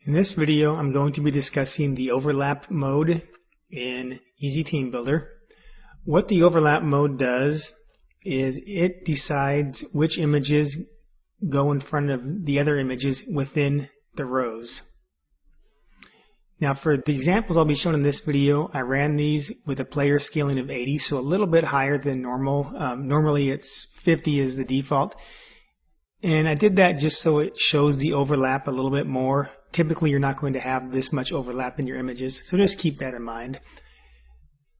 In this video, I'm going to be discussing the overlap mode in Easy Team Builder. What the overlap mode does is it decides which images go in front of the other images within the rows. Now for the examples I'll be showing in this video, I ran these with a player scaling of 80, so a little bit higher than normal. Normally it's 50 is the default. And I did that just so it shows the overlap a little bit more. Typically you're not going to have this much overlap in your images, so just keep that in mind.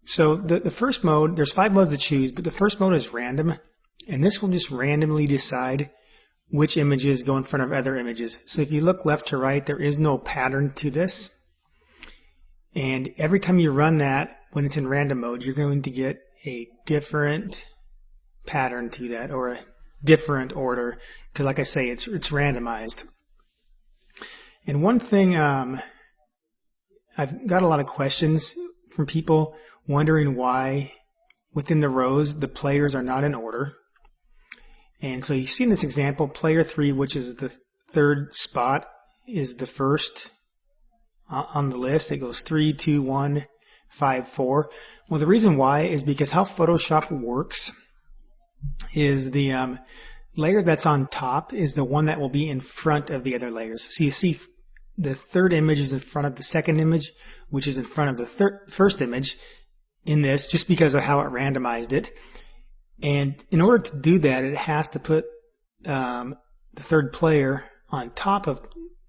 So the first mode, there's 5 modes to choose, but the first mode is random, and this will just randomly decide which images go in front of other images. So if you look left to right, there is no pattern to this. And every time you run that, when it's in random mode, you're going to get a different pattern to that, or a different order, because like I say, it's randomized. And one thing, I've got a lot of questions from people wondering why within the rows the players are not in order. And so you see in this example, player 3, which is the third spot, is the first on the list. It goes 3, 2, 1, 5, 4. Well, the reason why is because how Photoshop works is the layer that's on top is the one that will be in front of the other layers. So you see the third image is in front of the second image, which is in front of the first image in this, just because of how it randomized it. And in order to do that, it has to put the third player on top of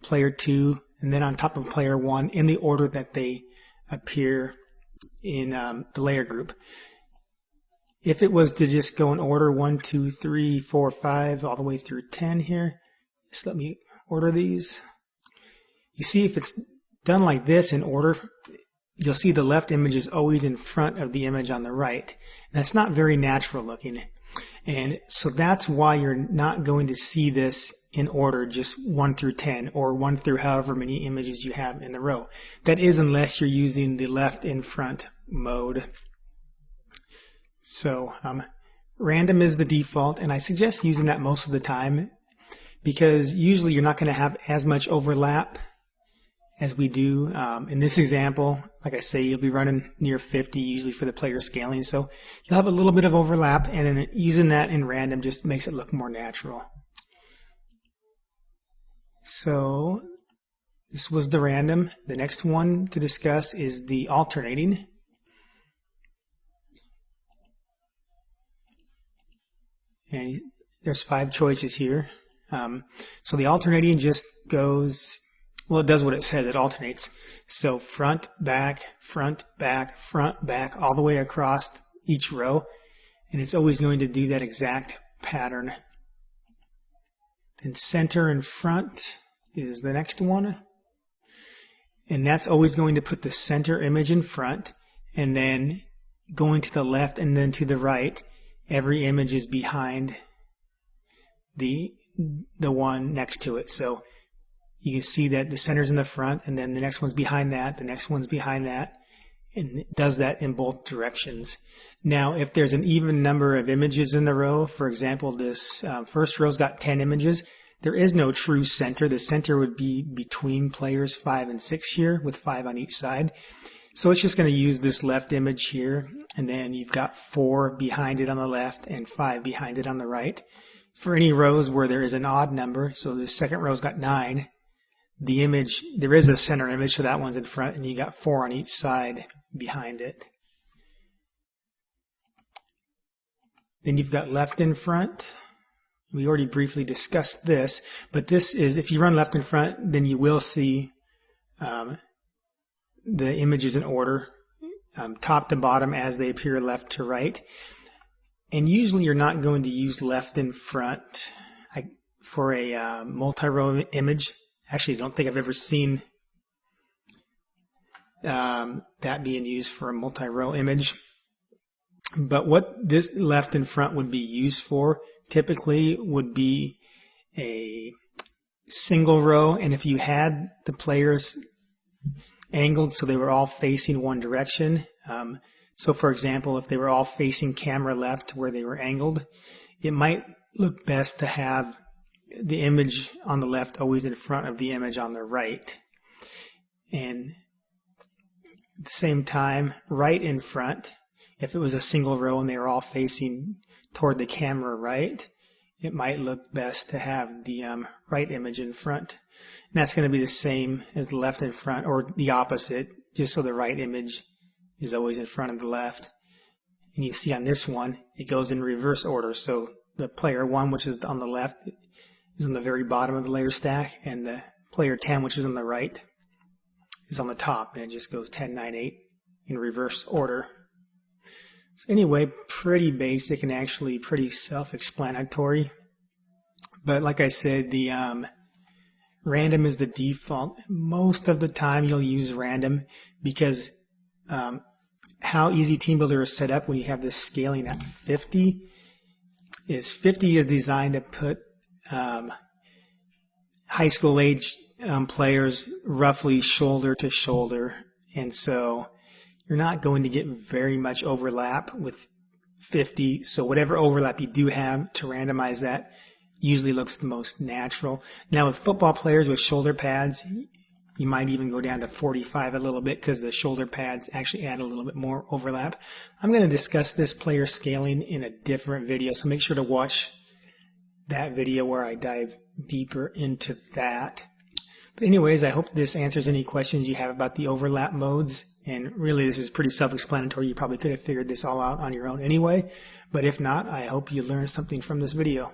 player 2 and then on top of player 1 in the order that they appear in the layer group. If it was to just go in order 1, 2, 3, 4, 5, all the way through 10 here, just let me order these. You see, if it's done like this in order, you'll see the left image is always in front of the image on the right. And that's not very natural looking. And so that's why you're not going to see this in order, just 1 through 10, or 1 through however many images you have in the row. That is unless you're using the left in front mode. So random is the default, and I suggest using that most of the time because usually you're not going to have as much overlap as we do. In this example, like I say, you'll be running near 50 usually for the player scaling, so you'll have a little bit of overlap, and then using that in random just makes it look more natural. So this was the random. The next one to discuss is the alternating. And there's 5 choices here. So the alternating just goes, well, it does what it says. It alternates. So front, back, front, back, front, back, all the way across each row. And it's always going to do that exact pattern. Then center and front is the next one. And that's always going to put the center image in front. And then going to the left and then to the right, every image is behind the one next to it. So you can see that the center's in the front, and then the next one's behind that, the next one's behind that, and it does that in both directions. Now, if there's an even number of images in the row, for example, this first row's got 10 images, there is no true center. The center would be between players 5 and 6 here, with 5 on each side. So it's just going to use this left image here, and then you've got 4 behind it on the left and 5 behind it on the right. For any rows where there is an odd number, so the second row's got 9, the image, there is a center image, so that one's in front, and you got 4 on each side behind it. Then you've got left in front. We already briefly discussed this, but this is, if you run left in front, then you will see the images in order, top to bottom as they appear left to right. And usually you're not going to use left in front for a multi-row image. Actually, I don't think I've ever seen that being used for a multi-row image. But what this left in front would be used for typically would be a single row, and if you had the players angled so they were all facing one direction, so for example, if they were all facing camera left where they were angled, it might look best to have the image on the left always in front of the image on the right. And at the same time, right in front, if it was a single row and they were all facing toward the camera right, it might look best to have the right image in front. And that's going to be the same as the left in front, or the opposite, just so the right image is always in front of the left. And you see on this one, it goes in reverse order. So the player 1, which is on the left, is on the very bottom of the layer stack, and the player 10, which is on the right, is on the top, and it just goes 10, 9, 8 in reverse order. So anyway, pretty basic and actually pretty self-explanatory. But like I said, the random is the default. Most of the time you'll use random because how Easy Team Builder is set up when you have this scaling at 50 is designed to put high school age players roughly shoulder to shoulder, and so you're not going to get very much overlap with 50. So whatever overlap you do have to randomize that usually looks the most natural. Now with football players with shoulder pads, you might even go down to 45 a little bit because the shoulder pads actually add a little bit more overlap. I'm going to discuss this player scaling in a different video, so make sure to watch that video where I dive deeper into that. But anyways, I hope this answers any questions you have about the overlap modes. And really, this is pretty self-explanatory. You probably could have figured this all out on your own anyway. But if not, I hope you learned something from this video.